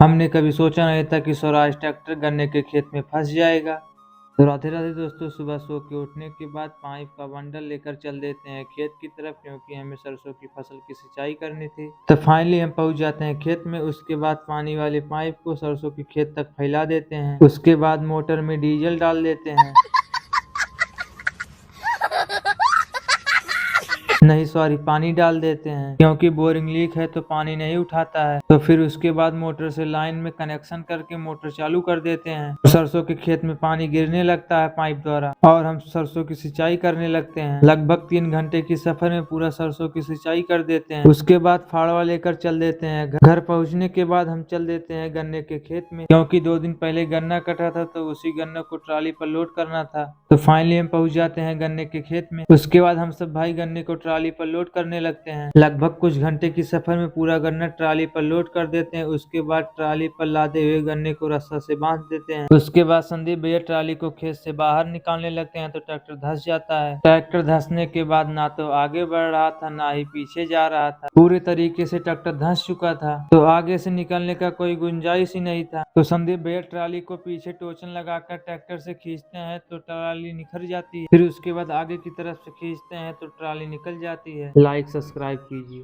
हमने कभी सोचा नहीं था कि स्वराज ट्रैक्टर गन्ने के खेत में फंस जाएगा। तो राधे राधे दोस्तों, सुबह सो के उठने के बाद पाइप का बंडल लेकर चल देते हैं खेत की तरफ, क्योंकि हमें सरसों की फसल की सिंचाई करनी थी। तो फाइनली हम पहुंच जाते हैं खेत में। उसके बाद पानी वाले पाइप को सरसों के खेत तक फैला देते हैं। उसके बाद मोटर में डीजल डाल देते हैं, नहीं सॉरी, पानी डाल देते हैं, क्योंकि बोरिंग लीक है तो पानी नहीं उठाता है। तो फिर उसके बाद मोटर से लाइन में कनेक्शन करके मोटर चालू कर देते हैं। सरसों के खेत में पानी गिरने लगता है पाइप द्वारा और हम सरसों की सिंचाई करने लगते हैं। लगभग 3 घंटे की सफर में पूरा सरसों की सिंचाई कर देते हैं। उसके बाद फाड़वा लेकर चल देते हैं। घर पहुंचने के बाद हम चल देते हैं गन्ने के खेत में, क्योंकि 2 दिन पहले गन्ना कटा था तो उसी गन्ने को ट्राली पर लोड करना था। तो फाइनली हम पहुंच जाते हैं गन्ने के खेत में। उसके बाद हम सब भाई गन्ने को ट्राली पर लोड करने लगते हैं। लगभग कुछ घंटे की सफर में पूरा गन्ना ट्राली पर लोड कर देते हैं। उसके बाद ट्राली पर लादे हुए गन्ने को रस्सा से बांध देते हैं। उसके बाद संदीप भैया ट्राली को खेत से बाहर निकालने लगते हैं तो ट्रैक्टर धंस जाता है। ट्रैक्टर धंसने के बाद ना तो आगे बढ़ रहा था ना ही पीछे जा रहा था, पूरे तरीके से ट्रैक्टर धंस चुका था। तो आगे से निकलने का कोई गुंजाइश ही नहीं था। तो संदीप भैया ट्राली को पीछे टोचन लगाकर ट्रैक्टर से खींचते हैं तो ट्राली निखर जाती है। फिर उसके बाद आगे की तरफ से खींचते हैं तो ट्राली निकल जाती है। लाइक सब्सक्राइब कीजिए।